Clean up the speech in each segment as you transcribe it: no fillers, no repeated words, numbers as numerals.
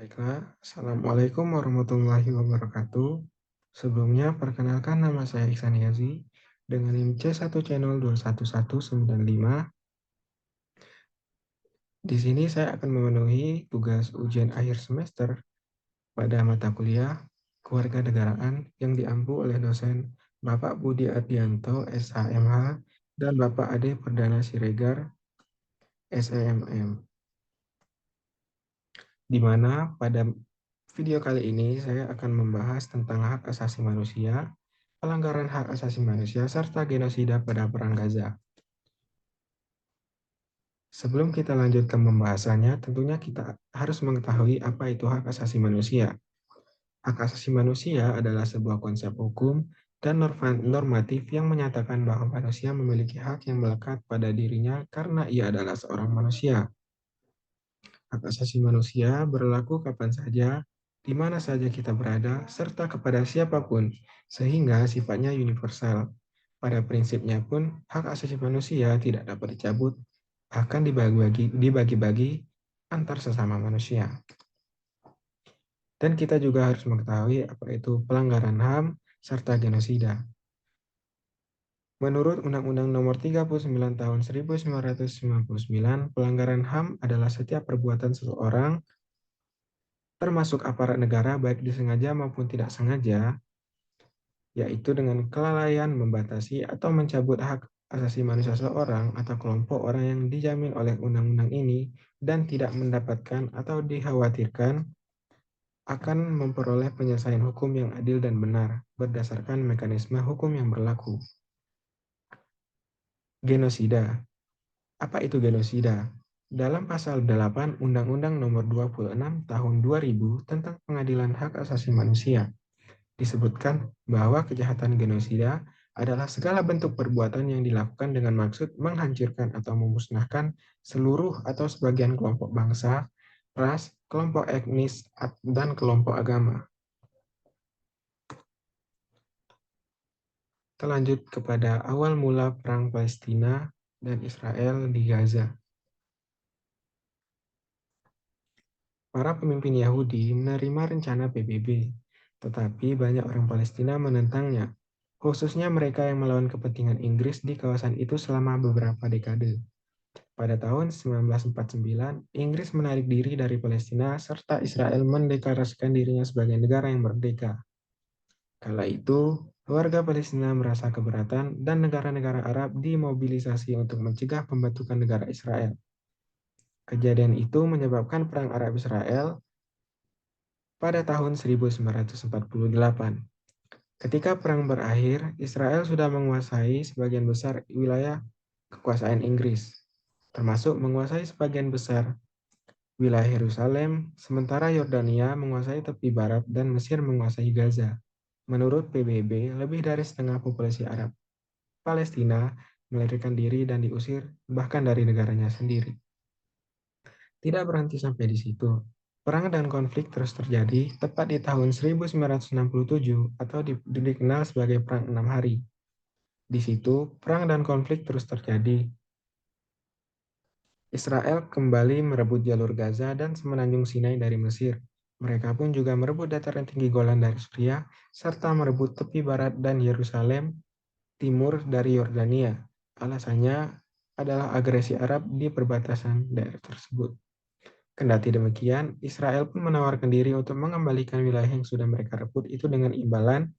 Baiklah, Assalamualaikum warahmatullahi wabarakatuh. Sebelumnya, perkenalkan nama saya Iksan Yazi dengan NIM C1 Channel 21195. Di sini saya akan memenuhi tugas ujian akhir semester pada mata kuliah Kewarganegaraan yang diampu oleh dosen Bapak Budi Adianto, SHMH, dan Bapak Ade Perdana Siregar, SEMM. Di mana pada video kali ini saya akan membahas tentang hak asasi manusia, pelanggaran hak asasi manusia, serta genosida pada Perang Gaza. Sebelum kita lanjut ke pembahasannya, tentunya kita harus mengetahui apa itu hak asasi manusia. Hak asasi manusia adalah sebuah konsep hukum dan normatif yang menyatakan bahwa manusia memiliki hak yang melekat pada dirinya karena ia adalah seorang manusia. Hak asasi manusia berlaku kapan saja, di mana saja kita berada, serta kepada siapapun, sehingga sifatnya universal. Pada prinsipnya pun, hak asasi manusia tidak dapat dicabut, bahkan dibagi-bagi antar sesama manusia. Dan kita juga harus mengetahui apa itu pelanggaran HAM serta genosida. Menurut Undang-Undang Nomor 39 Tahun 1999, pelanggaran HAM adalah setiap perbuatan seseorang termasuk aparat negara baik disengaja maupun tidak sengaja, yaitu dengan kelalaian membatasi atau mencabut hak asasi manusia seseorang atau kelompok orang yang dijamin oleh undang-undang ini dan tidak mendapatkan atau dikhawatirkan akan memperoleh penyelesaian hukum yang adil dan benar berdasarkan mekanisme hukum yang berlaku. Genosida. Apa itu genosida? Dalam pasal 8 Undang-Undang Nomor 26 Tahun 2000 tentang Pengadilan Hak Asasi Manusia, disebutkan bahwa kejahatan genosida adalah segala bentuk perbuatan yang dilakukan dengan maksud menghancurkan atau memusnahkan seluruh atau sebagian kelompok bangsa, ras, kelompok etnis, dan kelompok agama. Kita lanjut kepada awal mula Perang Palestina dan Israel di Gaza. Para pemimpin Yahudi menerima rencana PBB, tetapi banyak orang Palestina menentangnya, khususnya mereka yang melawan kepentingan Inggris di kawasan itu selama beberapa dekade. Pada tahun 1949, Inggris menarik diri dari Palestina serta Israel mendeklarasikan dirinya sebagai negara yang merdeka. Kala itu, warga Palestina merasa keberatan dan negara-negara Arab dimobilisasi untuk mencegah pembentukan negara Israel. Kejadian itu menyebabkan Perang Arab-Israel pada tahun 1948. Ketika perang berakhir, Israel sudah menguasai sebagian besar wilayah kekuasaan Inggris, termasuk menguasai sebagian besar wilayah Yerusalem, sementara Yordania menguasai tepi barat dan Mesir menguasai Gaza. Menurut PBB, lebih dari setengah populasi Arab Palestina melarikan diri dan diusir bahkan dari negaranya sendiri. Tidak berhenti sampai di situ. Perang dan konflik terus terjadi tepat di tahun 1967 atau dikenal sebagai Perang 6 Hari. Di situ, perang dan konflik terus terjadi. Israel kembali merebut jalur Gaza dan semenanjung Sinai dari Mesir. Mereka pun juga merebut dataran tinggi Golan dari Suriah, serta merebut tepi barat dan Yerusalem timur dari Yordania. Alasannya adalah agresi Arab di perbatasan daerah tersebut. Kendati demikian, Israel pun menawarkan diri untuk mengembalikan wilayah yang sudah mereka rebut itu dengan imbalan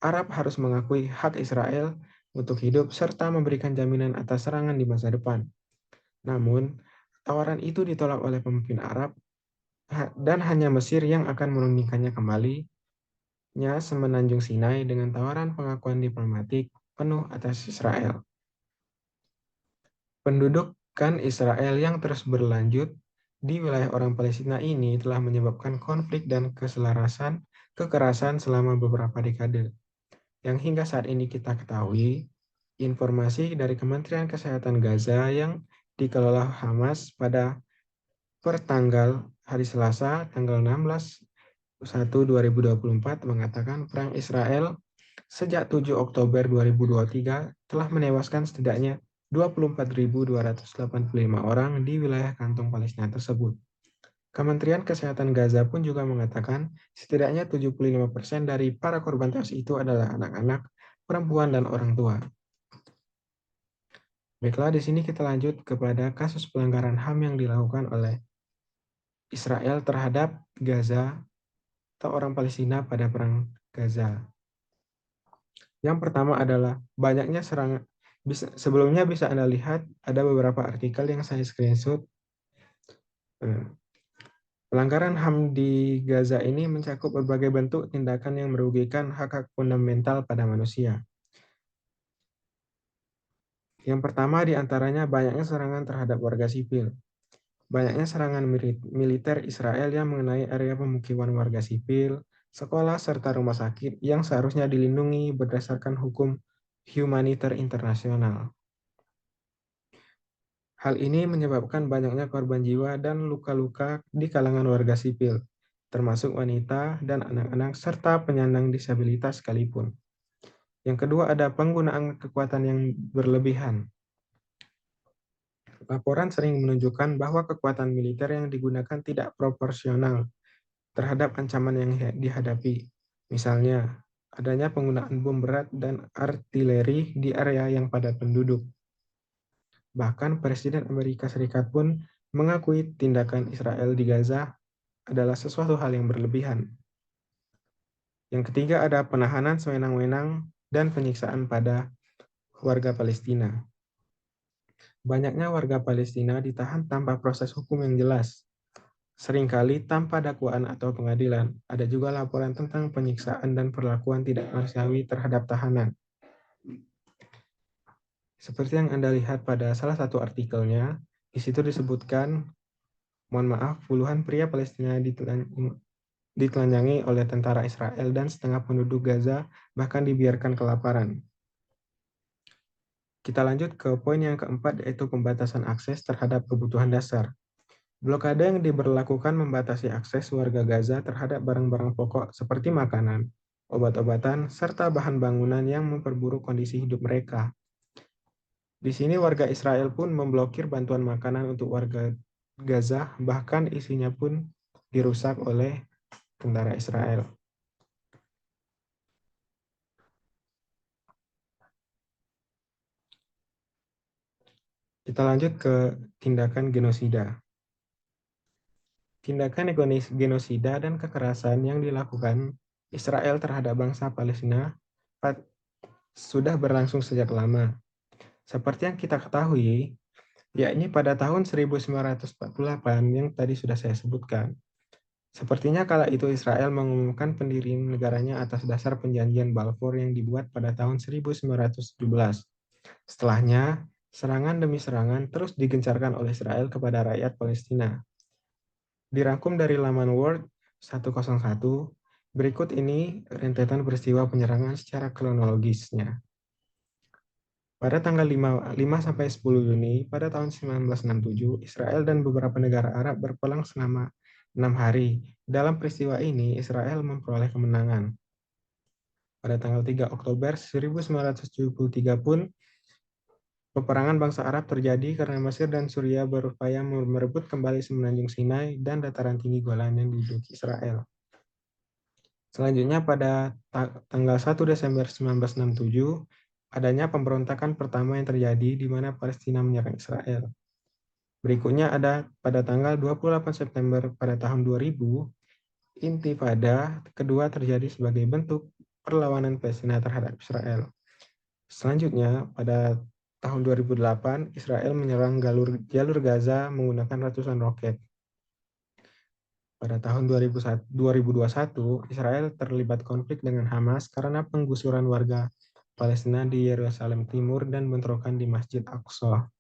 Arab harus mengakui hak Israel untuk hidup serta memberikan jaminan atas serangan di masa depan. Namun, tawaran itu ditolak oleh pemimpin Arab dan hanya Mesir yang akan menunaikannya kembali semenanjung Sinai dengan tawaran pengakuan diplomatik penuh atas Israel. Pendudukan Israel yang terus berlanjut di wilayah orang Palestina ini telah menyebabkan konflik dan kekerasan selama beberapa dekade. Yang hingga saat ini kita ketahui, informasi dari Kementerian Kesehatan Gaza yang dikelola Hamas pada pertanggal hari Selasa, tanggal 16/1/2024 mengatakan perang Israel sejak 7 Oktober 2023 telah menewaskan setidaknya 24.285 orang di wilayah kantong Palestina tersebut. Kementerian Kesehatan Gaza pun juga mengatakan setidaknya 75% dari para korban tewas itu adalah anak-anak, perempuan, dan orang tua. Baiklah, di sini kita lanjut kepada kasus pelanggaran HAM yang dilakukan oleh Israel terhadap Gaza atau orang Palestina pada Perang Gaza. Yang pertama adalah banyaknya serangan. Sebelumnya bisa Anda lihat ada beberapa artikel yang saya screenshot. Pelanggaran HAM di Gaza ini mencakup berbagai bentuk tindakan yang merugikan hak-hak fundamental pada manusia. Yang pertama di antaranya banyaknya serangan terhadap warga sipil. Banyaknya serangan militer Israel yang mengenai area pemukiman warga sipil, sekolah, serta rumah sakit yang seharusnya dilindungi berdasarkan hukum humaniter internasional. Hal ini menyebabkan banyaknya korban jiwa dan luka-luka di kalangan warga sipil, termasuk wanita dan anak-anak serta penyandang disabilitas sekalipun. Yang kedua ada penggunaan kekuatan yang berlebihan. Laporan sering menunjukkan bahwa kekuatan militer yang digunakan tidak proporsional terhadap ancaman yang dihadapi. Misalnya, adanya penggunaan bom berat dan artileri di area yang padat penduduk. Bahkan Presiden Amerika Serikat pun mengakui tindakan Israel di Gaza adalah sesuatu hal yang berlebihan. Yang ketiga ada penahanan sewenang-wenang dan penyiksaan pada warga Palestina. Banyaknya warga Palestina ditahan tanpa proses hukum yang jelas, seringkali tanpa dakwaan atau pengadilan. Ada juga laporan tentang penyiksaan dan perlakuan tidak manusiawi terhadap tahanan. Seperti yang Anda lihat pada salah satu artikelnya, di situ disebutkan, mohon maaf, puluhan pria Palestina ditelanjangi oleh tentara Israel dan setengah penduduk Gaza bahkan dibiarkan kelaparan. Kita lanjut ke poin yang keempat, yaitu pembatasan akses terhadap kebutuhan dasar. Blokade yang diberlakukan membatasi akses warga Gaza terhadap barang-barang pokok seperti makanan, obat-obatan, serta bahan bangunan yang memperburuk kondisi hidup mereka. Di sini warga Israel pun memblokir bantuan makanan untuk warga Gaza, bahkan isinya pun dirusak oleh tentara Israel. Kita lanjut ke tindakan genosida. Tindakan genosida dan kekerasan yang dilakukan Israel terhadap bangsa Palestina sudah berlangsung sejak lama. Seperti yang kita ketahui, yakni pada tahun 1948 yang tadi sudah saya sebutkan. Sepertinya kala itu Israel mengumumkan pendirian negaranya atas dasar perjanjian Balfour yang dibuat pada tahun 1917. Setelahnya, serangan demi serangan terus digencarkan oleh Israel kepada rakyat Palestina. Dirangkum dari laman Word 101, berikut ini rentetan peristiwa penyerangan secara kronologisnya. Pada tanggal 5-10 Juni pada tahun 1967, Israel dan beberapa negara Arab berperang selama 6 hari. Dalam peristiwa ini, Israel memperoleh kemenangan. Pada tanggal 3 Oktober 1973 pun, peperangan bangsa Arab terjadi karena Mesir dan Suriah berupaya merebut kembali semenanjung Sinai dan dataran tinggi Golan yang diduduki Israel. Selanjutnya pada tanggal 1 Desember 1967, adanya pemberontakan pertama yang terjadi di mana Palestina menyerang Israel. Berikutnya ada pada tanggal 28 September pada tahun 2000, Intifada kedua terjadi sebagai bentuk perlawanan Palestina terhadap Israel. Selanjutnya, pada tahun 2008, Israel menyerang jalur Gaza menggunakan ratusan roket. Pada tahun 2021, Israel terlibat konflik dengan Hamas karena penggusuran warga Palestina di Yerusalem Timur dan bentrokan di Masjid Aqsa.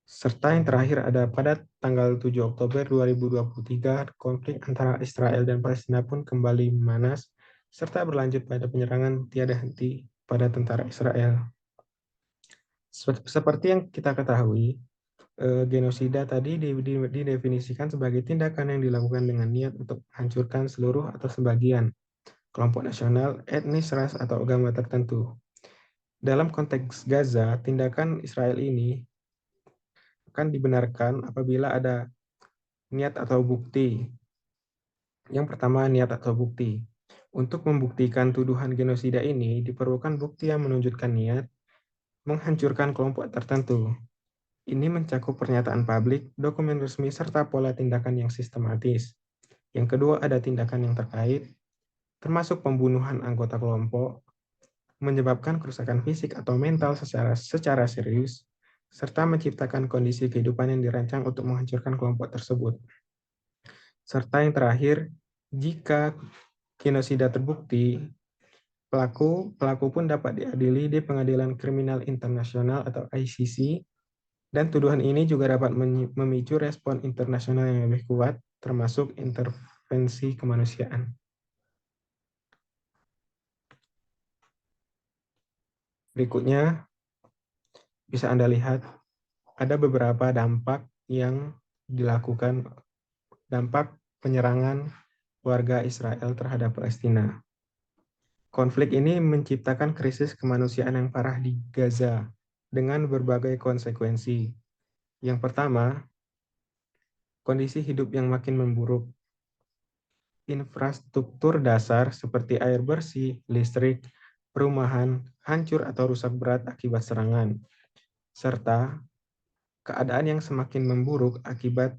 Serta yang terakhir ada pada tanggal 7 Oktober 2023, konflik antara Israel dan Palestina pun kembali memanas, serta berlanjut pada penyerangan tiada henti pada tentara Israel. Seperti yang kita ketahui, genosida tadi didefinisikan sebagai tindakan yang dilakukan dengan niat untuk menghancurkan seluruh atau sebagian kelompok nasional, etnis, ras, atau agama tertentu. Dalam konteks Gaza, tindakan Israel ini akan dibenarkan apabila ada niat atau bukti. Yang pertama, niat atau bukti. Untuk membuktikan tuduhan genosida ini diperlukan bukti yang menunjukkan niat menghancurkan kelompok tertentu. Ini mencakup pernyataan publik, dokumen resmi, serta pola tindakan yang sistematis. Yang kedua, ada tindakan yang terkait, termasuk pembunuhan anggota kelompok, menyebabkan kerusakan fisik atau mental secara serius, serta menciptakan kondisi kehidupan yang dirancang untuk menghancurkan kelompok tersebut. Serta yang terakhir, jika genosida terbukti, pelaku pun dapat diadili di Pengadilan Kriminal Internasional atau ICC, dan tuduhan ini juga dapat memicu respon internasional yang lebih kuat, termasuk intervensi kemanusiaan. Berikutnya, bisa Anda lihat ada beberapa dampak yang dilakukan, dampak penyerangan warga Israel terhadap Palestina. Konflik ini menciptakan krisis kemanusiaan yang parah di Gaza dengan berbagai konsekuensi. Yang pertama, kondisi hidup yang makin memburuk. Infrastruktur dasar seperti air bersih, listrik, perumahan hancur atau rusak berat akibat serangan, serta keadaan yang semakin memburuk akibat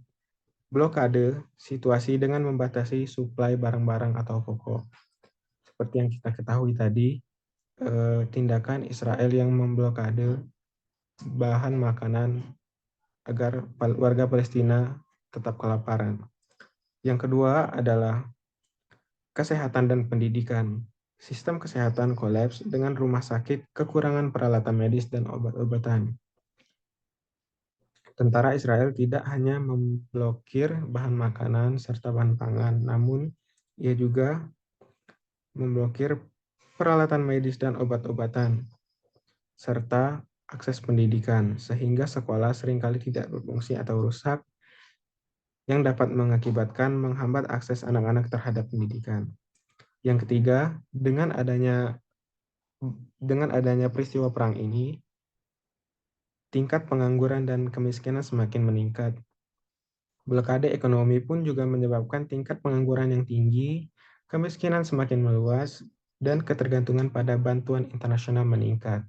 blokade situasi dengan membatasi suplai barang-barang atau pokok. Seperti yang kita ketahui tadi, tindakan Israel yang memblokade bahan makanan agar warga Palestina tetap kelaparan. Yang kedua adalah kesehatan dan pendidikan. Sistem kesehatan kolaps dengan rumah sakit kekurangan peralatan medis dan obat-obatan. Tentara Israel tidak hanya memblokir bahan makanan serta bahan pangan, namun ia juga memblokir peralatan medis dan obat-obatan, serta akses pendidikan, sehingga sekolah seringkali tidak berfungsi atau rusak, yang dapat mengakibatkan menghambat akses anak-anak terhadap pendidikan. Yang ketiga, dengan adanya peristiwa perang ini, tingkat pengangguran dan kemiskinan semakin meningkat. Blokade ekonomi pun juga menyebabkan tingkat pengangguran yang tinggi, kemiskinan semakin meluas, dan ketergantungan pada bantuan internasional meningkat.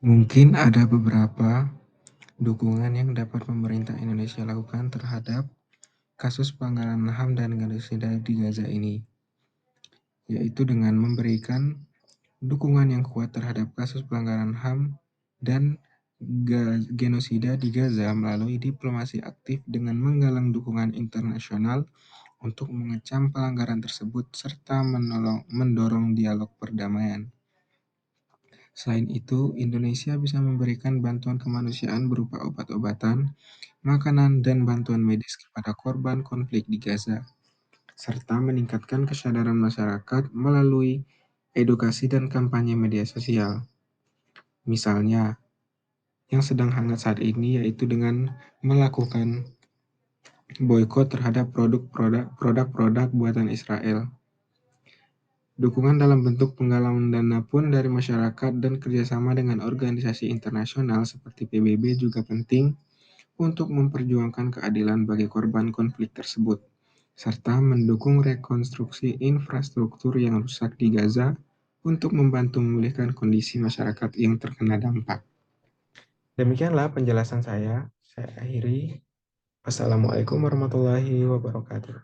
Mungkin ada beberapa dukungan yang dapat pemerintah Indonesia lakukan terhadap kasus pelanggaran HAM dan genosida di Gaza ini, yaitu dengan memberikan dukungan yang kuat terhadap kasus pelanggaran HAM dan genosida di Gaza melalui diplomasi aktif dengan menggalang dukungan internasional untuk mengecam pelanggaran tersebut serta mendorong dialog perdamaian. Selain itu, Indonesia bisa memberikan bantuan kemanusiaan berupa obat-obatan, makanan, dan bantuan medis kepada korban konflik di Gaza, serta meningkatkan kesadaran masyarakat melalui edukasi dan kampanye media sosial. Misalnya, yang sedang hangat saat ini yaitu dengan melakukan boikot terhadap produk-produk buatan Israel. Dukungan dalam bentuk penggalangan dana pun dari masyarakat dan kerjasama dengan organisasi internasional seperti PBB juga penting untuk memperjuangkan keadilan bagi korban konflik tersebut, serta mendukung rekonstruksi infrastruktur yang rusak di Gaza untuk membantu memulihkan kondisi masyarakat yang terkena dampak. Demikianlah penjelasan saya. Saya akhiri. Wassalamualaikum warahmatullahi wabarakatuh.